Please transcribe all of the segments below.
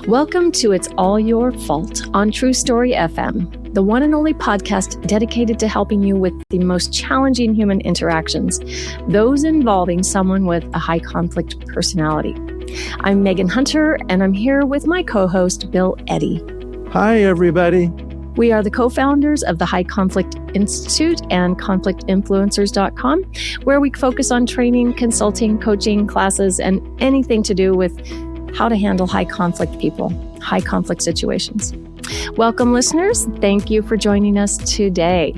Welcome to It's All Your Fault on True Story FM, the one and only podcast dedicated to helping you with the most challenging human interactions, those involving someone with a high conflict personality. I'm Megan Hunter, and I'm here with my co-host, Bill Eddy. Hi, everybody. We are the co-founders of the High Conflict Institute and conflictinfluencers.com, where we focus on training, consulting, coaching, classes, and anything to do with how to handle high conflict people, high conflict situations. Welcome, listeners. Thank you for joining us today.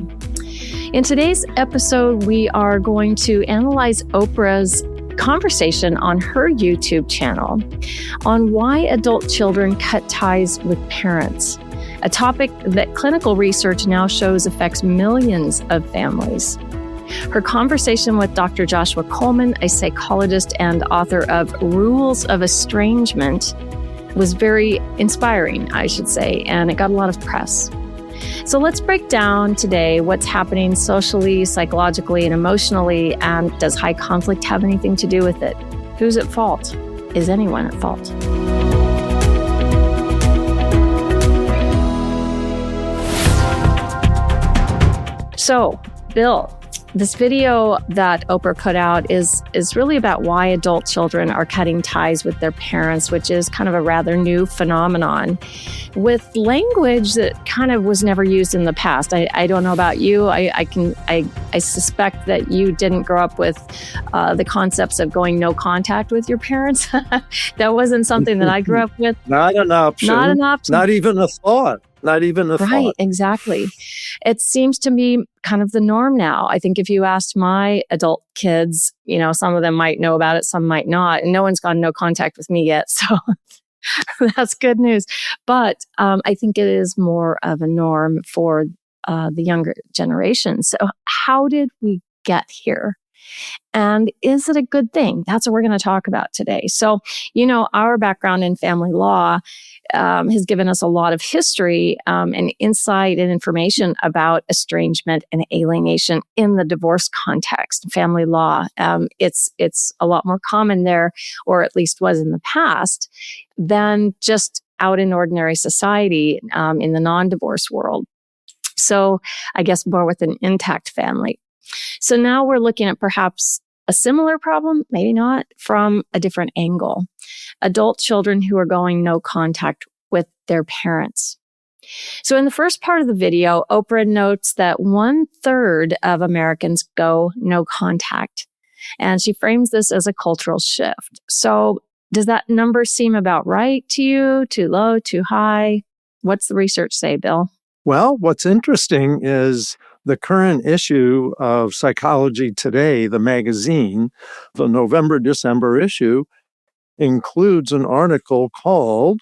In today's episode, we are going to analyze Oprah's conversation on her YouTube channel on why adult children cut ties with parents, a topic that clinical research now shows affects millions of families. Her conversation with Dr. Joshua Coleman, a psychologist and author of Rules of Estrangement, was very inspiring, I should say, and it got a lot of press. So let's break down today what's happening socially, psychologically, and emotionally, and does high conflict have anything to do with it? Who's at fault? Is anyone at fault? So, Bill, this video that Oprah put out is really about why adult children are cutting ties with their parents, which is kind of a rather new phenomenon with language that kind of was never used in the past. I don't know about you. I suspect that you didn't grow up with the concepts of going no contact with your parents. That wasn't something that I grew up with. Not an option. Not an option. Not even a thought. Not even a thought. Right, exactly. It seems to be kind of the norm now. I think if you asked my adult kids, some of them might know about it, some might not. And no one's gone no contact with me yet. So that's good news. But I think it is more of a norm for the younger generation. So how did we get here? And is it a good thing? That's what we're going to talk about today. So, our background in family law has given us a lot of history and insight and information about estrangement and alienation in the divorce context. Family law, it's a lot more common there, or at least was in the past, than just out in ordinary society in the non-divorce world. So I guess more with an intact family. So now we're looking at perhaps a similar problem, maybe not, from a different angle. Adult children who are going no contact with their parents. So in the first part of the video, Oprah notes that 1/3 of Americans go no contact. And she frames this as a cultural shift. So does that number seem about right to you? Too low, too high? What's the research say, Bill? Well, what's interesting is the current issue of Psychology Today, the magazine, the November-December issue, includes an article called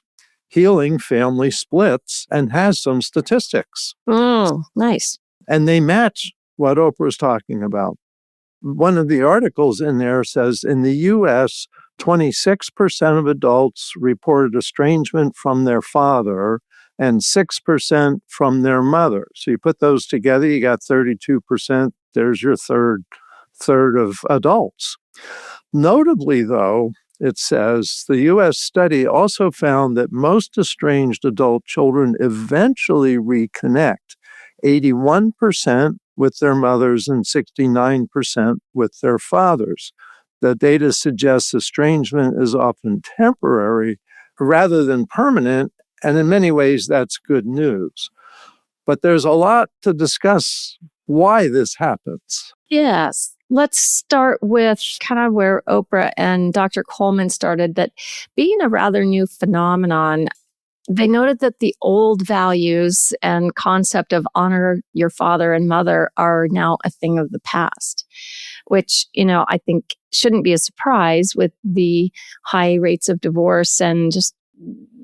Healing Family Splits and has some statistics. Oh, nice. And they match what Oprah's talking about. One of the articles in there says in the U.S., 26% of adults reported estrangement from their father and 6% from their mother. So you put those together, you got 32%. There's your third of adults. Notably, though, it says the U.S. study also found that most estranged adult children eventually reconnect, 81% with their mothers and 69% with their fathers. The data suggests estrangement is often temporary rather than permanent, and in many ways, that's good news. But there's a lot to discuss why this happens. Yes. Let's start with kind of where Oprah and Dr. Coleman started, that being a rather new phenomenon, they noted that the old values and concept of honor your father and mother are now a thing of the past, which, I think shouldn't be a surprise with the high rates of divorce and just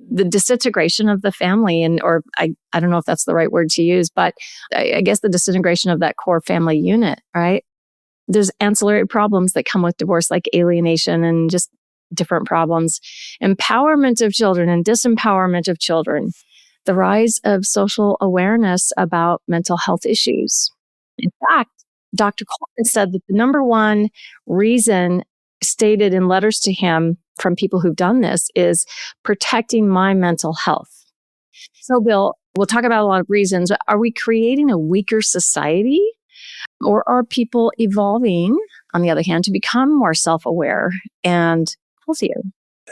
the disintegration of the family, or I don't know if that's the right word to use, but I guess the disintegration of that core family unit, right? There's ancillary problems that come with divorce, like alienation and just different problems. Empowerment of children and disempowerment of children. The rise of social awareness about mental health issues. In fact, Dr. Coleman said that the number one reason stated in letters to him from people who've done this is protecting my mental health. So, Bill, we'll talk about a lot of reasons. Are we creating a weaker society, or are people evolving, on the other hand, to become more self-aware and healthier?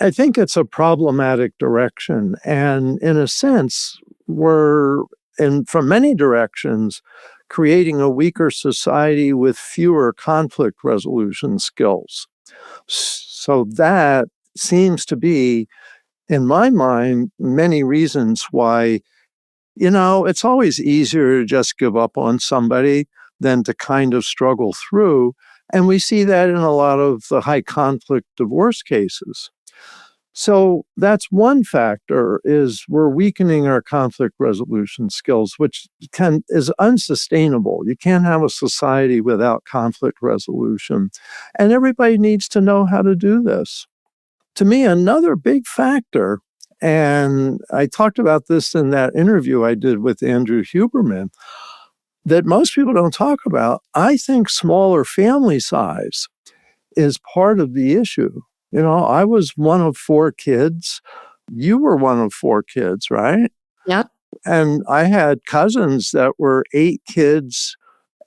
I think it's a problematic direction. And in a sense, we're, and from many directions, creating a weaker society with fewer conflict resolution skills. So that seems to be, in my mind, many reasons why, it's always easier to just give up on somebody than to kind of struggle through. And we see that in a lot of the high conflict divorce cases. So that's one factor, is we're weakening our conflict resolution skills, which is unsustainable. You can't have a society without conflict resolution. And everybody needs to know how to do this. To me, another big factor, and I talked about this in that interview I did with Andrew Huberman, that most people don't talk about, I think smaller family size is part of the issue. I was one of 4 kids. You were one of 4 kids, right? Yep. And I had cousins that were 8 kids,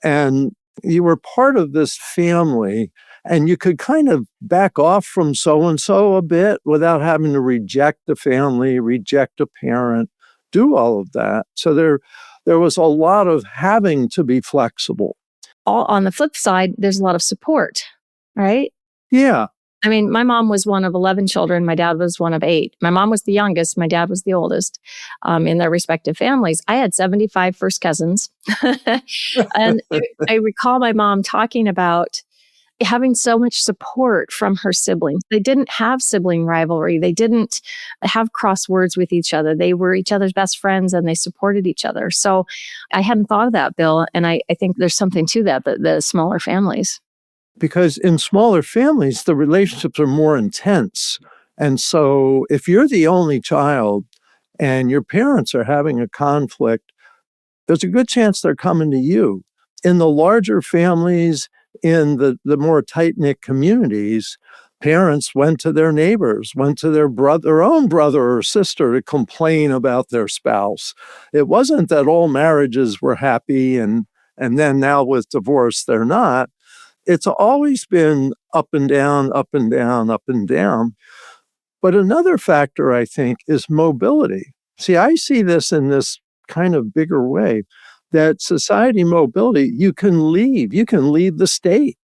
and you were part of this family, and you could kind of back off from so-and-so a bit without having to reject the family, reject a parent, do all of that. So there was a lot of having to be flexible. On the flip side, there's a lot of support, right? Yeah. I mean, my mom was one of 11 children. My dad was one of 8. My mom was the youngest. My dad was the oldest in their respective families. I had 75 first cousins. And I recall my mom talking about having so much support from her siblings. They didn't have sibling rivalry. They didn't have crosswords with each other. They were each other's best friends, and they supported each other. So I hadn't thought of that, Bill. And I think there's something to that, the smaller families. Because in smaller families, the relationships are more intense. And so if you're the only child and your parents are having a conflict, there's a good chance they're coming to you. In the larger families, in the more tight-knit communities, parents went to their neighbors, went to their own brother or sister to complain about their spouse. It wasn't that all marriages were happy and then now with divorce, they're not. It's always been up and down, up and down, up and down. But another factor, I think, is mobility. See, I see this in this kind of bigger way, that society mobility, you can leave the state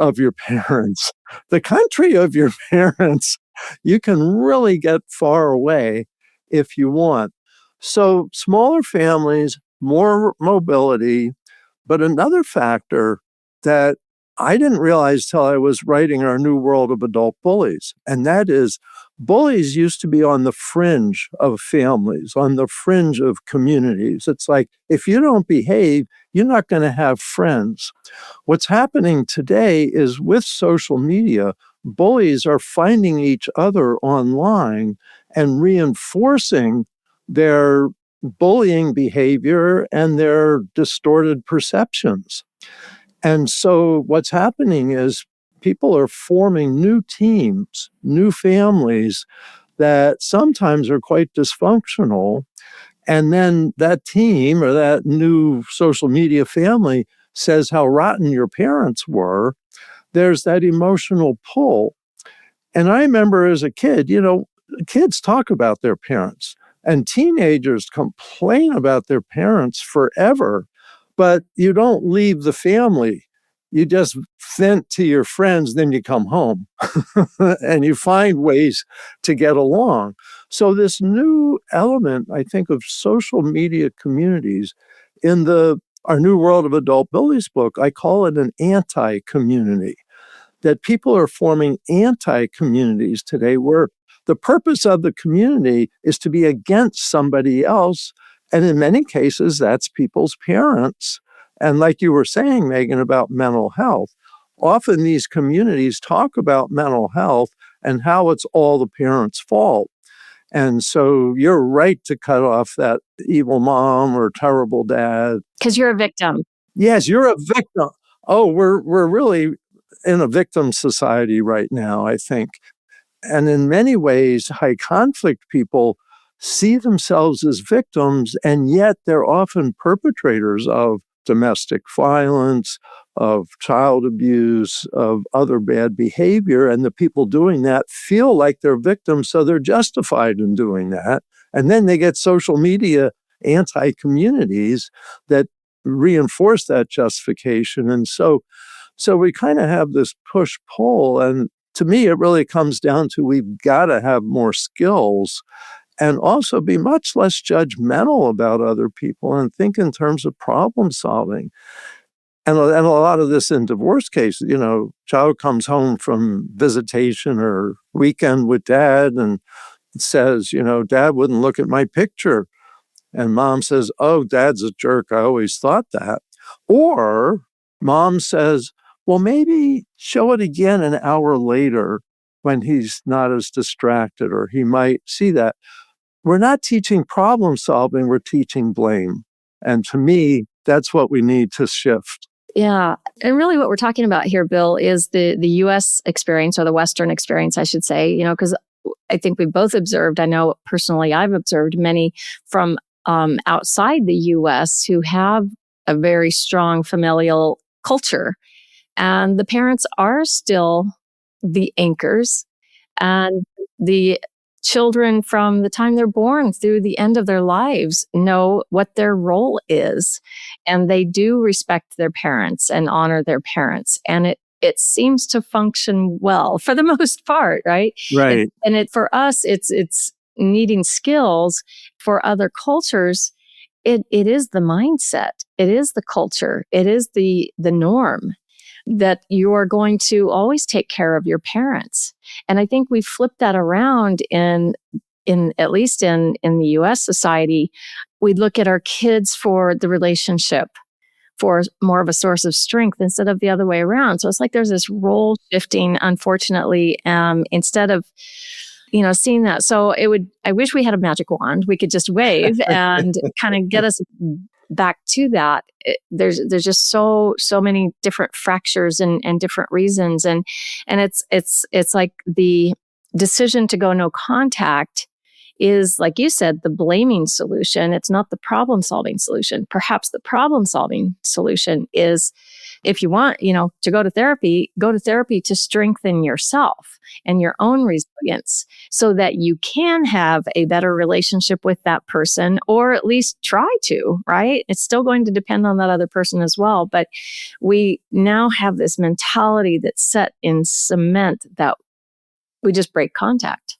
of your parents, the country of your parents. You can really get far away if you want. So smaller families, more mobility, but another factor that I didn't realize till I was writing Our New World of Adult Bullies, and that is bullies used to be on the fringe of families, on the fringe of communities. It's like, if you don't behave, you're not going to have friends. What's happening today is with social media, bullies are finding each other online and reinforcing their bullying behavior and their distorted perceptions. And so what's happening is people are forming new teams, new families that sometimes are quite dysfunctional. And then that team or that new social media family says how rotten your parents were. There's that emotional pull. And I remember as a kid, kids talk about their parents, and teenagers complain about their parents forever, but you don't leave the family. You just vent to your friends, then you come home and you find ways to get along. So this new element, I think, of social media communities in Our New World of Adult Bullies book, I call it an anti-community. That people are forming anti-communities today where the purpose of the community is to be against somebody else. And in many cases, that's people's parents. And like you were saying, Megan, about mental health, often these communities talk about mental health and how it's all the parents' fault. And so you're right to cut off that evil mom or terrible dad. Because you're a victim. Yes, you're a victim. Oh, we're really in a victim society right now, I think. And in many ways, high conflict people see themselves as victims, and yet they're often perpetrators of domestic violence, of child abuse, of other bad behavior. And the people doing that feel like they're victims, so they're justified in doing that. And then they get social media anti-communities that reinforce that justification. And so we kind of have this push-pull. And to me, it really comes down to we've got to have more skills and also be much less judgmental about other people and think in terms of problem solving. And a lot of this in divorce cases, child comes home from visitation or weekend with dad and says, dad wouldn't look at my picture. And mom says, oh, dad's a jerk. I always thought that. Or mom says, well, maybe show it again an hour later when he's not as distracted, or he might see that. We're not teaching problem solving, we're teaching blame. And to me, that's what we need to shift. Yeah. And really what we're talking about here, Bill, is the U.S. experience, or the Western experience, I should say, because I think we've both observed, I know personally I've observed many from outside the U.S. who have a very strong familial culture. And the parents are still the anchors, and the children from the time they're born through the end of their lives know what their role is. And they do respect their parents and honor their parents. And it seems to function well for the most part, right? Right. For us, it's needing skills. For other cultures, it is the mindset. It is the culture. It is the norm that you are going to always take care of your parents. And I think we flipped that around in at least in the US society. We look at our kids for the relationship, for more of a source of strength instead of the other way around. So it's like there's this role shifting, unfortunately, instead of seeing that. So I wish we had a magic wand we could just wave and kind of get us back to that. There's just so many different fractures and different reasons, and it's like the decision to go no contact is, like you said, the blaming solution. It's not the problem solving solution. Perhaps the problem solving solution is, if you want, to go to therapy to strengthen yourself and your own resilience so that you can have a better relationship with that person, or at least try to, right? It's still going to depend on that other person as well. But we now have this mentality that's set in cement that we just break contact.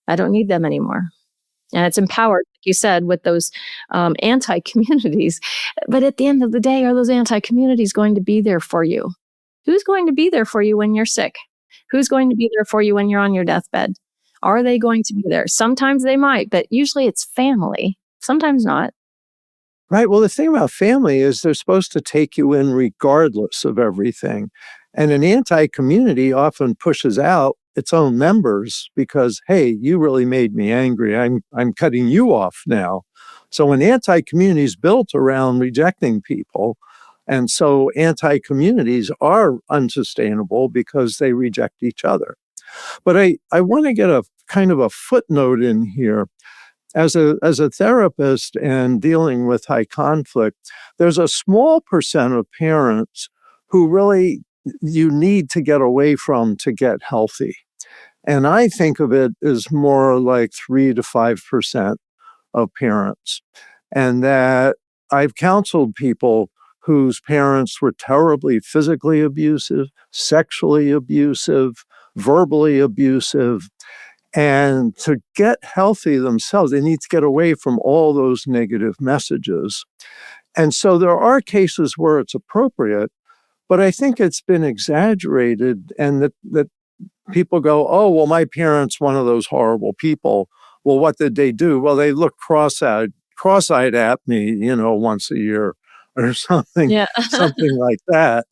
I don't need them anymore. And it's empowered, like you said, with those anti-communities. But at the end of the day, are those anti-communities going to be there for you? Who's going to be there for you when you're sick? Who's going to be there for you when you're on your deathbed? Are they going to be there? Sometimes they might, but usually it's family. Sometimes not. Right. Well, the thing about family is they're supposed to take you in regardless of everything. And an anti-community often pushes out its own members because, hey, you really made me angry. I'm cutting you off now. So an anti-community is built around rejecting people. And so anti-communities are unsustainable because they reject each other. But I want to get a kind of a footnote in here. As a therapist and dealing with high conflict, there's a small percent of parents who really you need to get away from to get healthy. And I think of it as more like 3 to 5% of parents. And that I've counseled people whose parents were terribly physically abusive, sexually abusive, verbally abusive. And to get healthy themselves, they need to get away from all those negative messages. And so there are cases where it's appropriate, but I think it's been exaggerated, and that people go, oh, well, my parents, one of those horrible people. Well, what did they do? Well, they look cross-eyed at me, once a year or something, Yeah. something like that.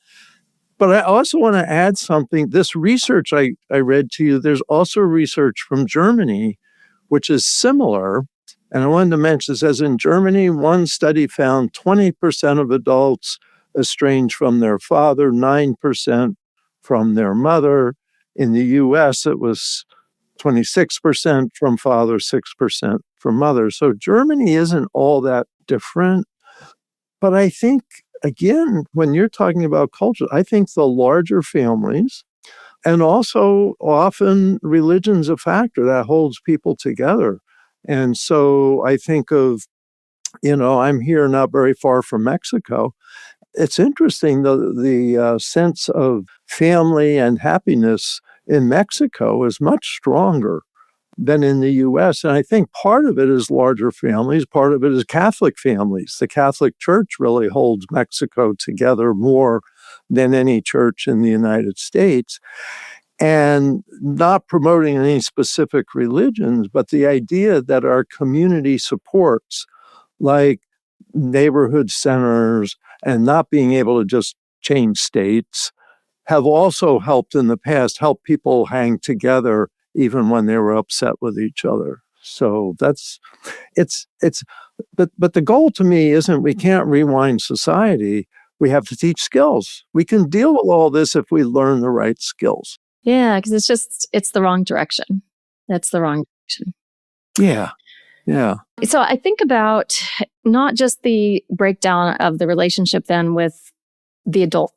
But I also want to add something. This research I read to you, there's also research from Germany, which is similar. And I wanted to mention, it says in Germany, one study found 20% of adults estranged from their father, 9% from their mother. In the US, it was 26% from father, 6% from mother. So Germany isn't all that different. But I think, again, when you're talking about culture, I think the larger families, and also often religion's a factor that holds people together. And so I think of, I'm here not very far from Mexico. It's interesting, the sense of family and happiness in Mexico is much stronger than in the US. And I think part of it is larger families, part of it is Catholic families. The Catholic Church really holds Mexico together more than any church in the United States. And not promoting any specific religions, but the idea that our community supports, like neighborhood centers and not being able to just change states, have also helped in the past, help people hang together even when they were upset with each other. So but the goal to me isn't we can't rewind society. We have to teach skills. We can deal with all this if we learn the right skills. Yeah, because it's the wrong direction. That's the wrong direction. Yeah. Yeah. So I think about not just the breakdown of the relationship then with the adult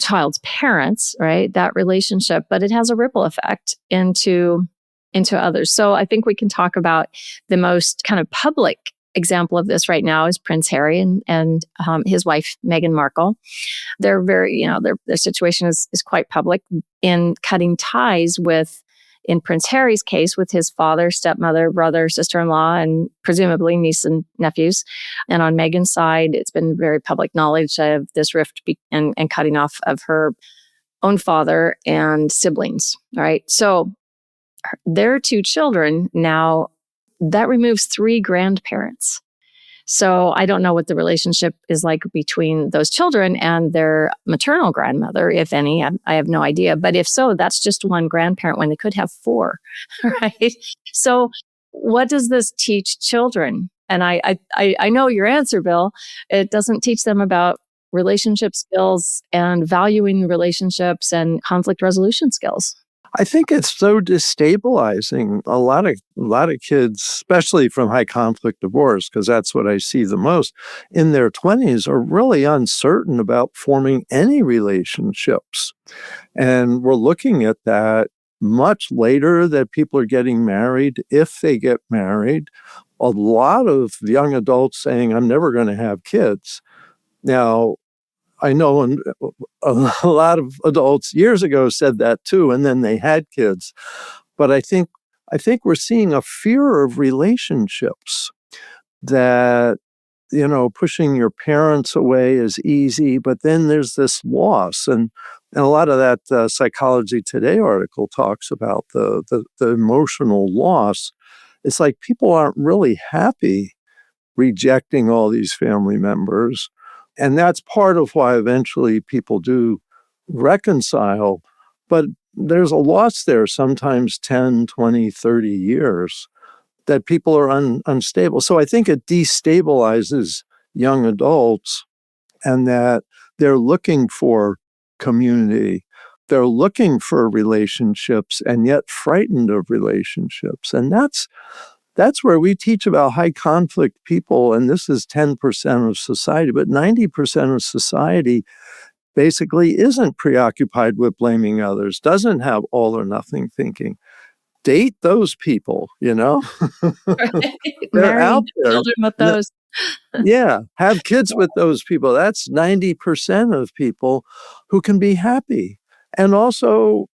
child's parents, right? That relationship, but it has a ripple effect into others. So I think we can talk about the most kind of public example of this right now is Prince Harry and his wife, Meghan Markle. They're very, their situation is quite public in cutting ties with, in Prince Harry's case, with his father, stepmother, brother, sister-in-law, and presumably niece and nephews. And on Meghan's side, it's been very public knowledge of this rift and cutting off of her own father and siblings. All right. So their two children now, that removes 3 grandparents. So I don't know what the relationship is like between those children and their maternal grandmother, if any. I have no idea. But if so, that's just one grandparent when they could have 4, right? So what does this teach children? And I know your answer, Bill. It doesn't teach them about relationship skills and valuing relationships and conflict resolution skills. I think it's so destabilizing. A lot of kids, especially from high conflict divorce, because that's what I see the most, in their 20s are really uncertain about forming any relationships. And we're looking at that much later, that people are getting married, if they get married. A lot of young adults saying, I'm never going to have kids. Now, I know a lot of adults years ago said that too, and then they had kids. But I think we're seeing a fear of relationships, that, pushing your parents away is easy, but then there's this loss. And a lot of that Psychology Today article talks about the emotional loss. It's like people aren't really happy rejecting all these family members. And that's part of why eventually people do reconcile. But there's a loss there, sometimes 10, 20, 30 years, that people are unstable. So I think it destabilizes young adults, and that they're looking for community. They're looking for relationships and yet frightened of relationships. And that's where we teach about high conflict people, and this is 10% of society, but 90% of society basically isn't preoccupied with blaming others, doesn't have all or nothing thinking. Date those people, They're out there. Children with those. Yeah, have kids with those people. That's 90% of people who can be happy. And also,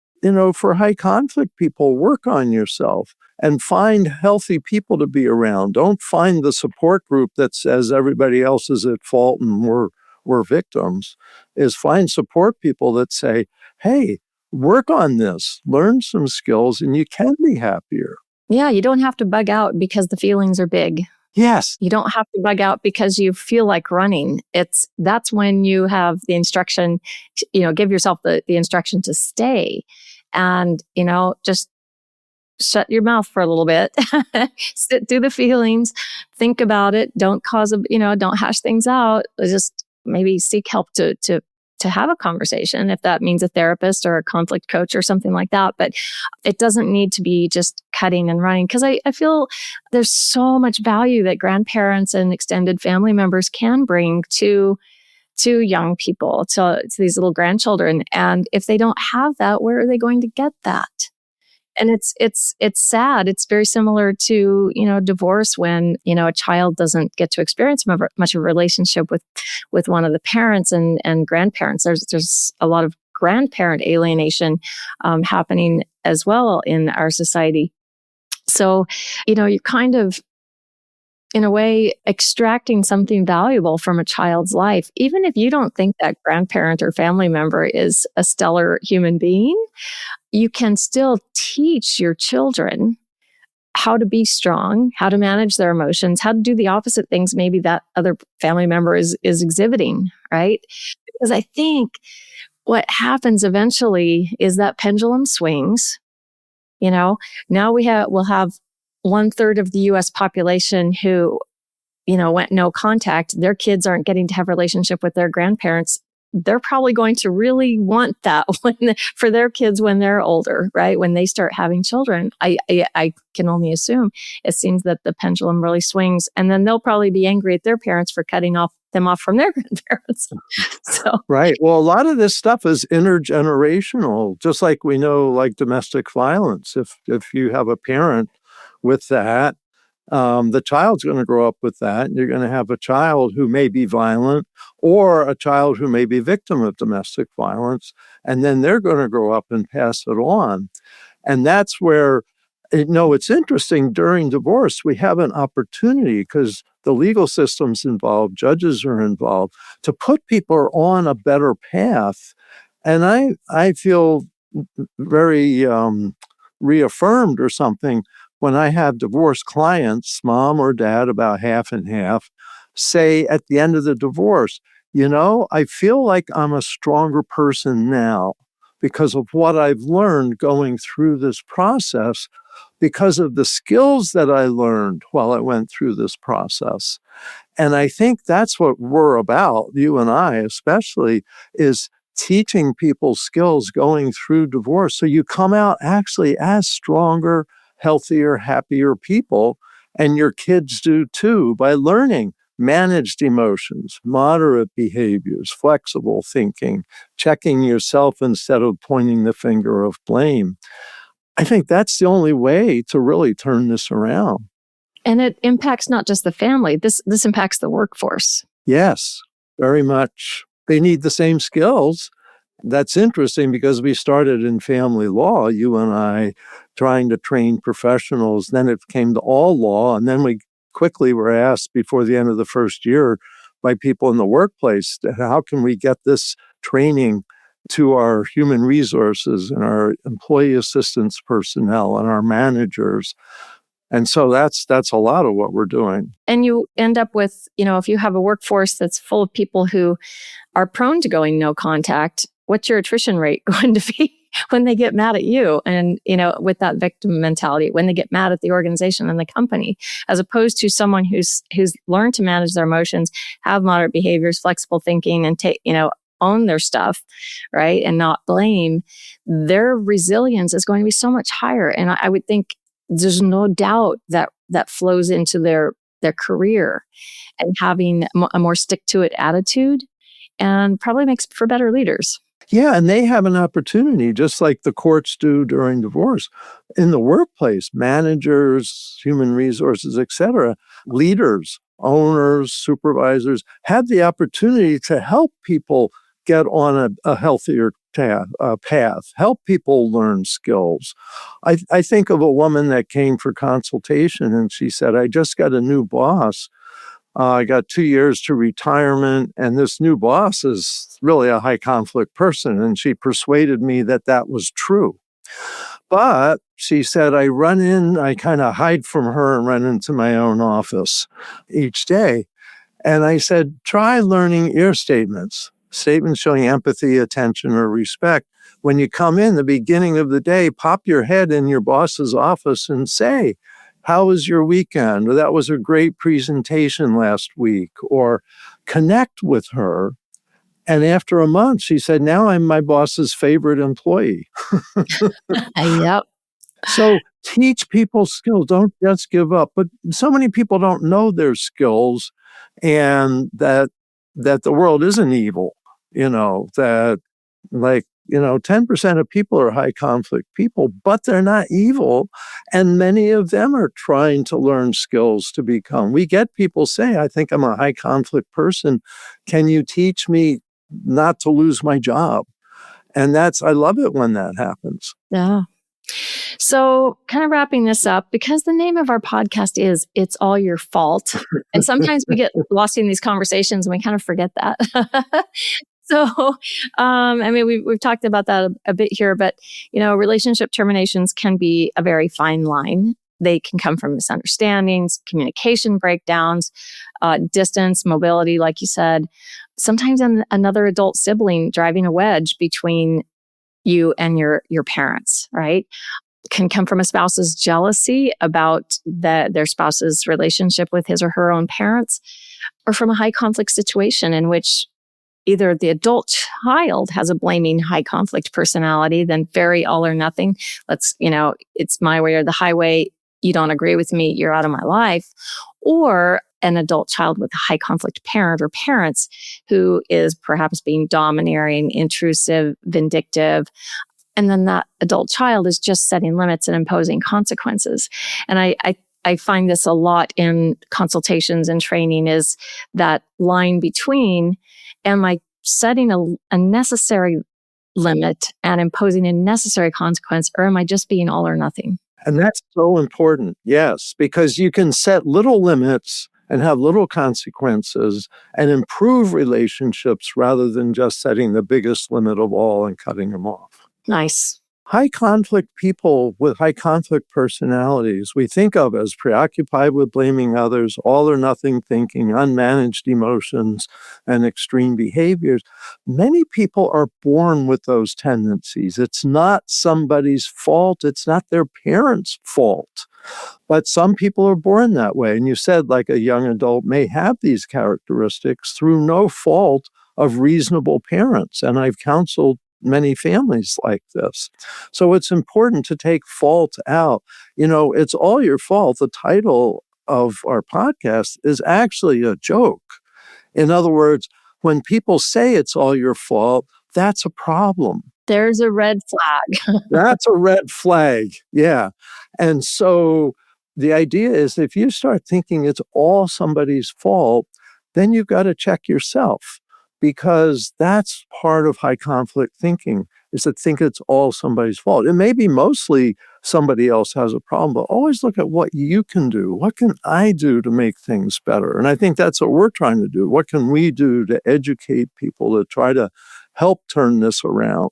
for high conflict people, work on yourself and find healthy people to be around. Don't find the support group that says everybody else is at fault and we're victims. Find support people that say, hey, work on this, learn some skills, and you can be happier. Yeah, you don't have to bug out because the feelings are big. Yes. You don't have to bug out because you feel like running. That's when you have the instruction, give yourself the instruction to stay and, just shut your mouth for a little bit, sit through the feelings, think about it. Don't don't hash things out. Just maybe seek help to to have a conversation, if that means a therapist or a conflict coach or something like that. But it doesn't need to be just cutting and running, because I feel there's so much value that grandparents and extended family members can bring to young people, to these little grandchildren. And if they don't have that, where are they going to get that? And it's sad. It's very similar to, divorce, when, a child doesn't get to experience much of a relationship with one of the parents and grandparents. There's a lot of grandparent alienation happening as well in our society. So, you're kind of, in a way, extracting something valuable from a child's life, even if you don't think that grandparent or family member is a stellar human being. You can still teach your children how to be strong, how to manage their emotions, how to do the opposite things maybe that other family member is exhibiting, right? Because I think what happens eventually is that pendulum swings. Now we'll have 1/3 of the US population who, went no contact. Their kids aren't getting to have a relationship with their grandparents. They're probably going to really want that for their kids when they're older, right? When they start having children. I can only assume. It seems that the pendulum really swings, and then they'll probably be angry at their parents for cutting them off from their grandparents. So Right. Well, a lot of this stuff is intergenerational, just like we know, like domestic violence. If you have a parent with that, the child's going to grow up with that. And you're going to have a child who may be violent, or a child who may be victim of domestic violence. And then they're going to grow up and pass it on. And that's where, it's interesting. During divorce, we have an opportunity, because the legal system's involved, judges are involved, to put people on a better path. And I feel very reaffirmed or something when I have divorced clients, mom or dad, about half and half, say at the end of the divorce, I feel like I'm a stronger person now because of what I've learned going through this process, because of the skills that I learned while I went through this process. And I think that's what we're about, you and I especially, is teaching people skills going through divorce. So you come out actually as stronger, healthier, happier people, and your kids do too, by learning managed emotions, moderate behaviors, flexible thinking, checking yourself instead of pointing the finger of blame. I think that's the only way to really turn this around. And it impacts not just the family. This impacts the workforce. Yes, very much. They need the same skills. That's interesting, because we started in family law, you and I, trying to train professionals. Then it came to all law. And then we quickly were asked before the end of the first year by people in the workplace, how can we get this training to our human resources and our employee assistance personnel and our managers? And so that's a lot of what we're doing. And you end up with, if you have a workforce that's full of people who are prone to going no contact, what's your attrition rate going to be when they get mad at you? And, with that victim mentality, when they get mad at the organization and the company, as opposed to someone who's learned to manage their emotions, have moderate behaviors, flexible thinking, and own their stuff, right? And not blame, their resilience is going to be so much higher. And I would think there's no doubt that flows into their career, and having a more stick-to-it attitude, and probably makes for better leaders. Yeah, and they have an opportunity, just like the courts do during divorce. In the workplace, managers, human resources, etc., leaders, owners, supervisors have the opportunity to help people get on a healthier path, help people learn skills. I think of a woman that came for consultation, and she said, I just got a new boss. I got 2 years to retirement, and this new boss is really a high conflict person. And she persuaded me that was true. But she said, I kind of hide from her and run into my own office each day. And I said, try learning ear statements showing empathy, attention, or respect. When you come in the beginning of the day, pop your head in your boss's office and say, how was your weekend? Or that was a great presentation last week. Or connect with her And after a month, she said, now I'm my boss's favorite employee. Yep. So teach people skills. Don't just give up. But so many people don't know their skills, and that the world isn't evil, that 10% of people are high conflict people, but they're not evil. And many of them are trying to learn skills to become. We get people say, I think I'm a high conflict person. Can you teach me not to lose my job? And I love it when that happens. Yeah. So kind of wrapping this up, because the name of our podcast is It's All Your Fault. And sometimes we get lost in these conversations and we kind of forget that. So, we've talked about that a bit here, but, relationship terminations can be a very fine line. They can come from misunderstandings, communication breakdowns, distance, mobility, like you said. Sometimes another adult sibling driving a wedge between you and your parents, right? Can come from a spouse's jealousy about their spouse's relationship with his or her own parents, or from a high conflict situation in which either the adult child has a blaming high conflict personality, then very all or nothing. It's my way or the highway. You don't agree with me, you're out of my life. Or an adult child with a high conflict parent or parents who is perhaps being domineering, intrusive, vindictive. And then that adult child is just setting limits and imposing consequences. And I find this a lot in consultations and training, is that line between, am I setting a necessary limit and imposing a necessary consequence, or am I just being all or nothing? And that's so important, yes, because you can set little limits and have little consequences and improve relationships rather than just setting the biggest limit of all and cutting them off. Nice. High conflict people with high conflict personalities we think of as preoccupied with blaming others, all or nothing thinking, unmanaged emotions, and extreme behaviors. Many people are born with those tendencies. It's not somebody's fault. It's not their parents' fault. But some people are born that way. And you said, like, a young adult may have these characteristics through no fault of reasonable parents. And I've counseled many families like this. So it's important to take fault out. It's all your fault. The title of our podcast is actually a joke. In other words, when people say it's all your fault, that's a problem. There's a red flag. That's a red flag. Yeah. And so the idea is, if you start thinking it's all somebody's fault, then you've got to check yourself. Because that's part of high conflict thinking, is to think it's all somebody's fault. It may be mostly somebody else has a problem, but always look at what you can do. What can I do to make things better? And I think that's what we're trying to do. What can we do to educate people to try to help turn this around?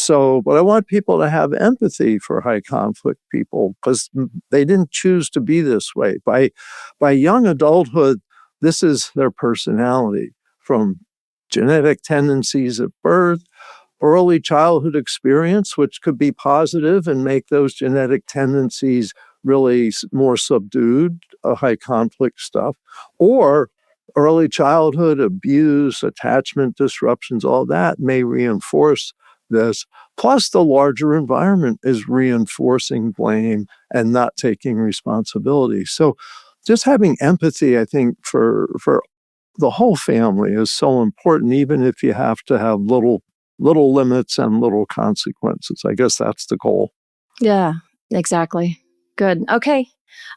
But I want people to have empathy for high conflict people, because they didn't choose to be this way. By young adulthood, this is their personality, from genetic tendencies at birth, early childhood experience, which could be positive and make those genetic tendencies really more subdued, high conflict stuff, or early childhood abuse, attachment disruptions, all that may reinforce this. Plus, the larger environment is reinforcing blame and not taking responsibility. So just having empathy, I think, for the whole family is so important, even if you have to have little limits and little consequences. I guess that's the goal. Yeah, exactly. Good. Okay.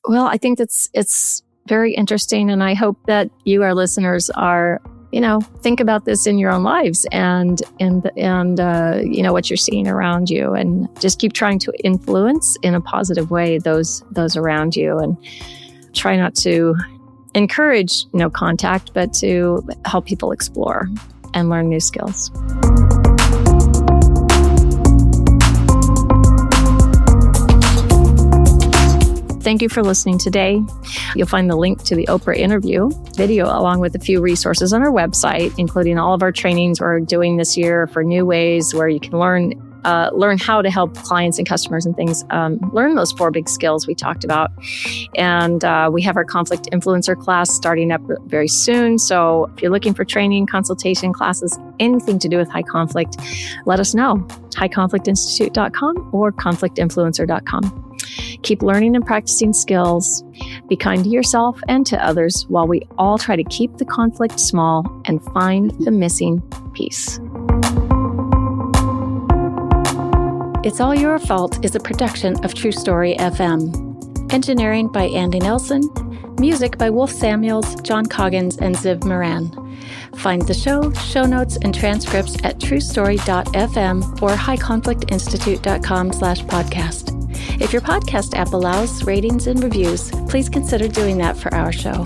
Well, I think it's very interesting, and I hope that you, our listeners, are, think about this in your own lives and what you're seeing around you, and just keep trying to influence in a positive way those around you, and try not to encourage no contact, but to help people explore and learn new skills. Thank you for listening today. You'll find the link to the Oprah interview video along with a few resources on our website, including all of our trainings we're doing this year for new ways where you can learn learn how to help clients and customers and things learn those 4 big skills we talked about. And we have our conflict influencer class starting up very soon. So if you're looking for training, consultation, classes, anything to do with high conflict, let us know. highconflictinstitute.com or conflictinfluencer.com. Keep learning and practicing skills. Be kind to yourself and to others while we all try to keep the conflict small and find the missing piece. It's All Your Fault is a production of True Story FM. Engineering by Andy Nelson. Music by Wolf Samuels, John Coggins, and Ziv Moran. Find the show notes, and transcripts at truestory.fm or highconflictinstitute.com/podcast. If your podcast app allows ratings and reviews, please consider doing that for our show.